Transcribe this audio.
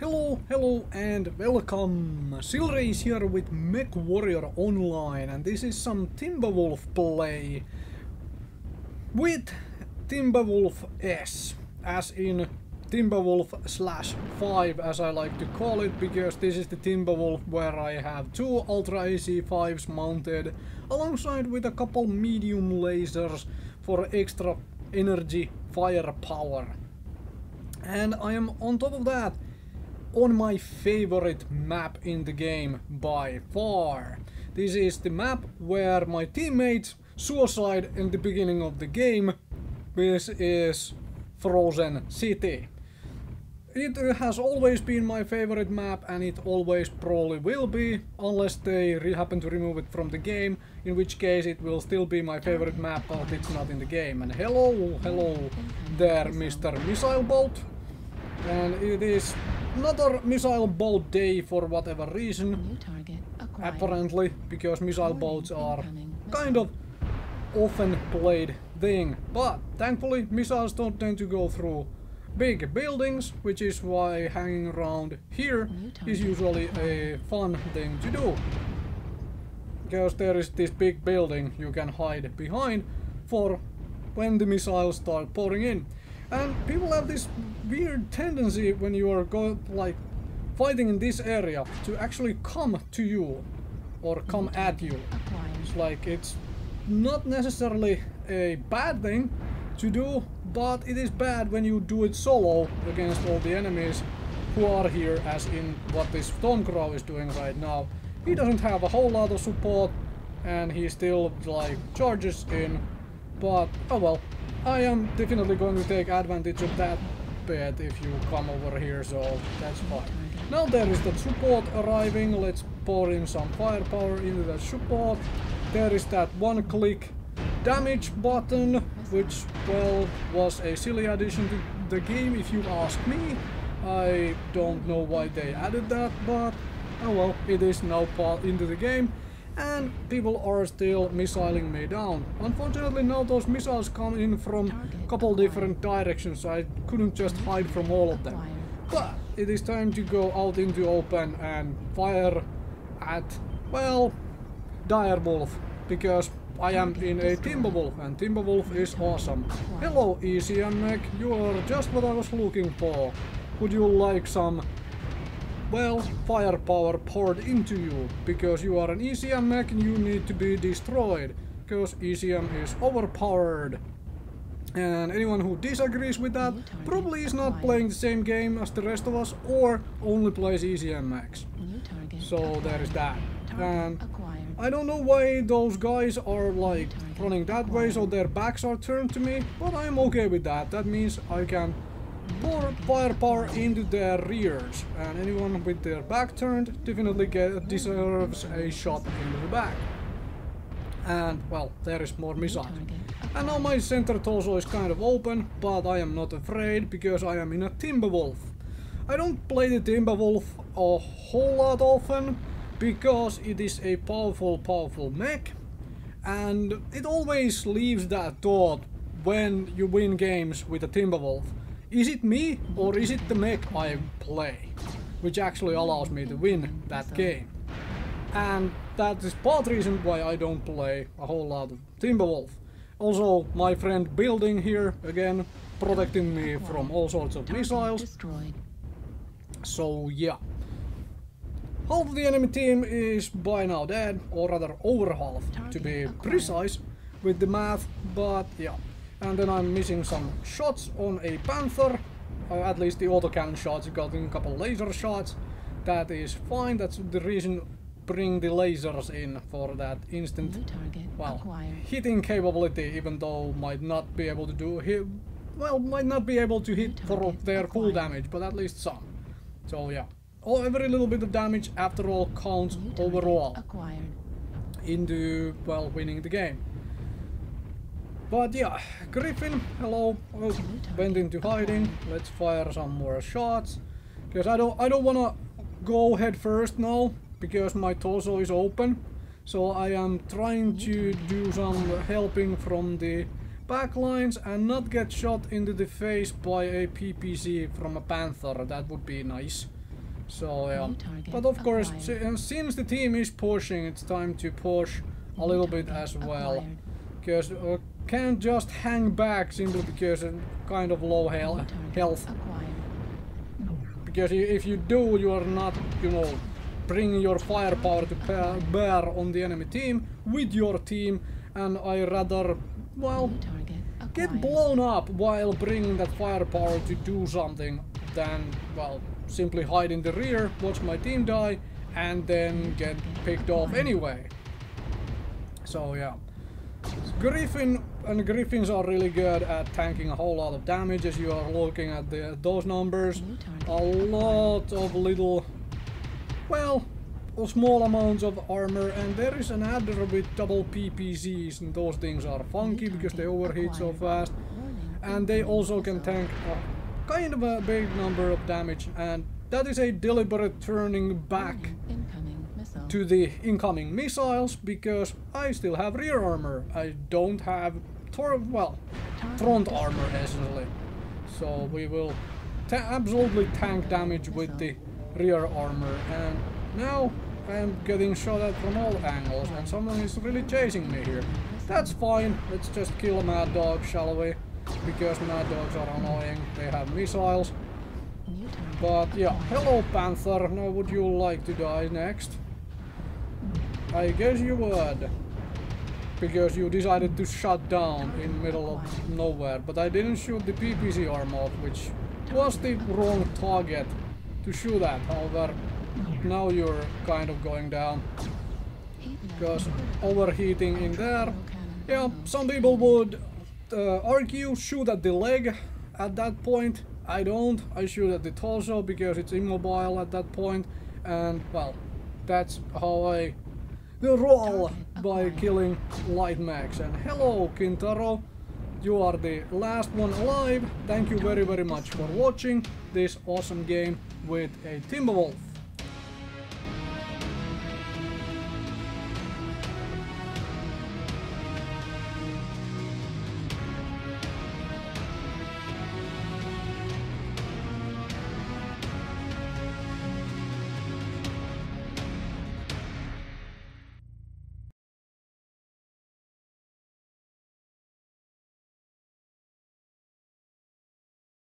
Hello and welcome! Silrace here with Mechwarrior online, and this is some Ttiimmbbeerr play with Ttiimmbbeerr S, as in Ttiimmbbeerr/5 as I like to call it, because this is the Ttiimmbbeerr where I have two Ultra AC5s mounted alongside with a couple medium lasers for extra energy firepower. And I am on top of that on my favorite map in the game by far. This is the map where my teammates suicide in the beginning of the game. This is Frozen City. It has always been my favorite map, and it always probably will be, unless they happen to remove it from the game, in which case it will still be my favorite map, but it's not in the game. And hello there, Mr. Missile Boat. And it is another missile boat day for whatever reason, apparently, because missile boats are kind of often played thing. But thankfully missiles don't tend to go through big buildings, which is why hanging around here is usually a fun thing to do. Because there is this big building you can hide behind for when the missiles start pouring in. And people have this weird tendency when you are fighting in this area to actually come to you or come at you. It's like it's not necessarily a bad thing to do, but it is bad when you do it solo against all the enemies who are here, as in what this Stormcrow is doing right now. He doesn't have a whole lot of support and he still charges in, but oh well. I am definitely going to take advantage of that bit if you come over here, so that's fine. Now there is the support arriving. Let's pour in some firepower into that support. There is that one-click damage button, which, well, was a silly addition to the game if you ask me. I don't know why they added that, but oh well, it is now part into the game. And people are still missiling me down. Unfortunately now those missiles come in from a couple different directions, so I couldn't just hide from all of them. But it is time to go out into open and fire at, well, Direwolf, because I am in a Ttiimmbbeerr, and Ttiimmbbeerr is awesome. Hello ECM mech, you are just what I was looking for. Would you like some, well, firepower poured into you, because you are an ECM mech and you need to be destroyed, because ECM is overpowered. And anyone who disagrees with that probably is not playing the same game as the rest of us, or only plays ECM mechs. So there is that. And I don't know why those guys are running that way so their backs are turned to me, but I'm okay with that. That means I can pour firepower into their rears, and anyone with their back turned definitely deserves a shot into the back. And well, there is more missiles. And now my center torso is kind of open, but I am not afraid because I am in a Ttiimmbbeerr. I don't play the Ttiimmbbeerr a whole lot often because it is a powerful mech, and it always leaves that thought when you win games with a Ttiimmbbeerr. Is it me, or is it the mech I play, which actually allows me to win that game? And that is part reason why I don't play a whole lot of Ttiimmbbeerr. Also, my friend building here, again, protecting me from all sorts of missiles. So yeah. Half of the enemy team is by now dead, or rather over half, to be precise with the math, but yeah. And then I'm missing some shots on a Panther, at least the autocannon shots. Got in a couple laser shots. That is fine. That's the reason bring the lasers in for that instant, well, hitting capability, even though might not be able to do might not be able to hit for their full damage, but at least some. So yeah, every little bit of damage after all counts overall into, well, winning the game. But yeah, Griffin, hello, went into hiding. Let's fire some more shots, because I don't wanna go head first now, because my torso is open. So I am trying to do some helping from the backlines and not get shot into the face by a PPC from a Panther. That would be nice. So yeah, but of course, since the team is pushing, it's time to push a little bit as well. Because can't just hang back simply because of kind of low health. Because if you do, you are not, you know, bringing your firepower to bear on the enemy team with your team, and I rather, well, get blown up while bringing that firepower to do something than, well, simply hide in the rear, watch my team die, and then get picked off anyway. So yeah. Griffin and Griffins are really good at tanking a whole lot of damage, as you are looking at those numbers. A lot of little, well, small amounts of armor, and there is an adder with double PPCs, and those things are funky because they overheat so fast, and they also can tank kind of a big number of damage, and that is a deliberate turning back to the incoming missiles, because I still have rear armor. I don't have front armor essentially. So we will absolutely tank damage with the rear armor, and now I am getting shot at from all angles and someone is really chasing me here. That's fine, let's just kill a mad dog, shall we? Because mad dogs are annoying, they have missiles. But yeah, hello Panther, now would you like to die next? I guess you would. Because you decided to shut down in middle of nowhere, but I didn't shoot the PPC arm off, which was the wrong target to shoot at. However, now you're kind of going down. Because overheating in there. Yeah, some people would argue shoot at the leg at that point. I don't. I shoot at the torso because it's immobile at that point. And, well, that's how I roll by killing light mags. And hello Kintaro, you are the last one alive. Thank you very much for watching this awesome game with a Ttiimmbbeerr.